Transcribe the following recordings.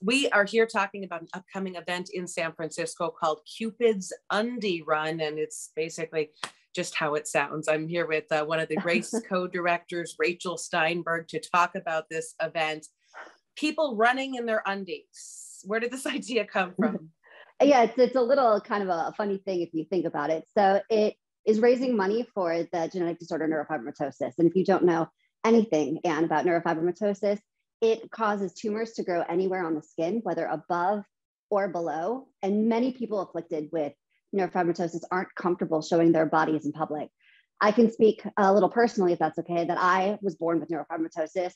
We are here talking about an upcoming event in San Francisco called Cupid's Undie Run, and it's basically just how it sounds. I'm here with one of the race co-directors, Rachel Steinberg, to talk about this event. People running in their undies. Where did this idea come from? Yeah, it's a little kind of a funny thing if you think about it. So it is raising money for the genetic disorder neurofibromatosis. And if you don't know anything, Anne, about neurofibromatosis, it causes tumors to grow anywhere on the skin, whether above or below. And many people afflicted with neurofibromatosis aren't comfortable showing their bodies in public. I can speak a little personally, if that's okay, that I was born with neurofibromatosis.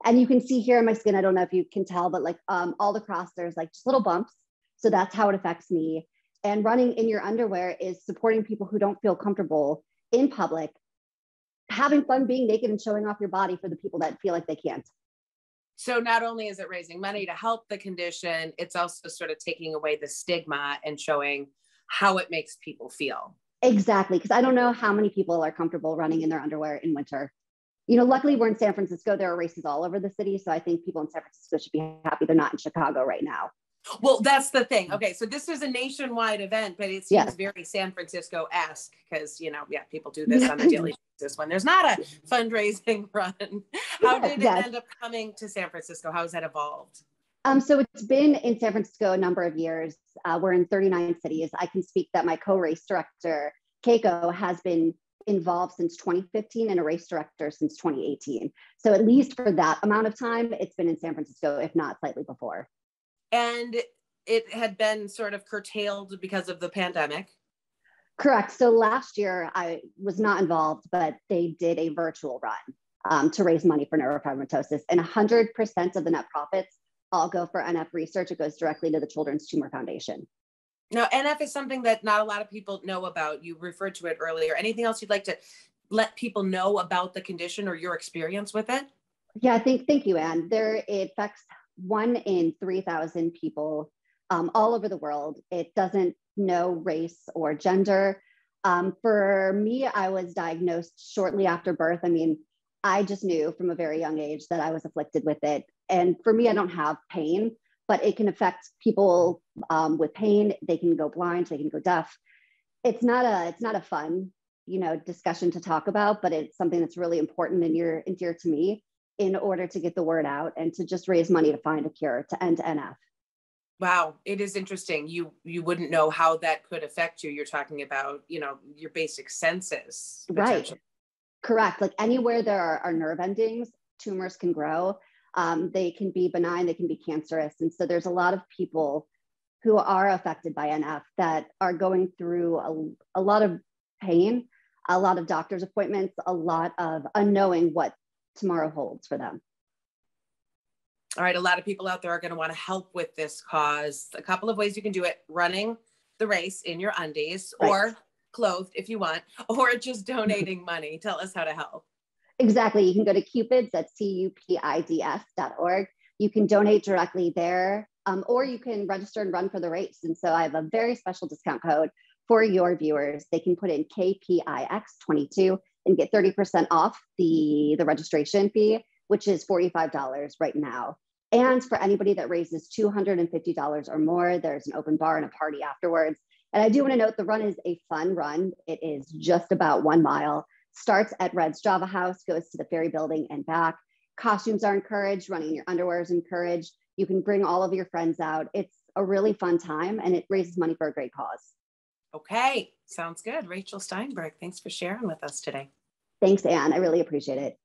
And you can see here on my skin, I don't know if you can tell, but like all across, there's like just little bumps. So that's how it affects me. And running in your underwear is supporting people who don't feel comfortable in public, having fun being naked and showing off your body for the people that feel like they can't. So not only is it raising money to help the condition, it's also sort of taking away the stigma and showing how it makes people feel. Exactly. Because I don't know how many people are comfortable running in their underwear in winter. You know, luckily we're in San Francisco. There are races all over the city. So I think people in San Francisco should be happy they're not in Chicago right now. Well, that's the thing. Okay, so this is a nationwide event, but it seems very San Francisco-esque because, you know, people do this on a daily basis when there's not a fundraising run. How did it end up coming to San Francisco? How has that evolved? So it's been in San Francisco a number of years. We're in 39 cities. I can speak that my co-race director, Keiko, has been involved since 2015 and a race director since 2018. So at least for that amount of time, it's been in San Francisco, if not slightly before. And it had been sort of curtailed because of the pandemic. Correct. So last year I was not involved, but they did a virtual run to raise money for neurofibromatosis, and 100% of the net profits all go for NF research. It goes directly to the Children's Tumor Foundation. Now, NF is something that not a lot of people know about. You referred to it earlier. Anything else you'd like to let people know about the condition or your experience with it? Yeah, thank you, Anne. It affects 1 in 3,000 people all over the world. It doesn't know race or gender. For me, I was diagnosed shortly after birth. I mean, I just knew from a very young age that I was afflicted with it. And for me, I don't have pain, but it can affect people with pain. They can go blind, they can go deaf. It's not a fun, discussion to talk about, but it's something that's really important and dear to me, in order to get the word out and to just raise money to find a cure to end NF. Wow, it is interesting. You wouldn't know how that could affect you. You're talking about, your basic senses. Right. Correct. Like anywhere there are nerve endings, tumors can grow. They can be benign, they can be cancerous. And so there's a lot of people who are affected by NF that are going through a lot of pain, a lot of doctor's appointments, a lot of unknowing what tomorrow holds for them. All right. A lot of people out there are going to want to help with this cause. A couple of ways you can do it: running the race in your undies, right, or clothed if you want, or just donating money. Tell us how to help. Exactly. You can go to Cupid's, that's CUPIDS.org. You can donate directly there, or you can register and run for the race. And so I have a very special discount code for your viewers. They can put in KPIX22 and get 30% off the registration fee, which is $45 right now. And for anybody that raises $250 or more, there's an open bar and a party afterwards. And I do want to note the run is a fun run. It is just about 1 mile. Starts at Red's Java House, goes to the Ferry Building and back. Costumes are encouraged. Running in your underwear is encouraged. You can bring all of your friends out. It's a really fun time, and it raises money for a great cause. Okay, sounds good. Rachel Steinberg, thanks for sharing with us today. Thanks, Anne. I really appreciate it.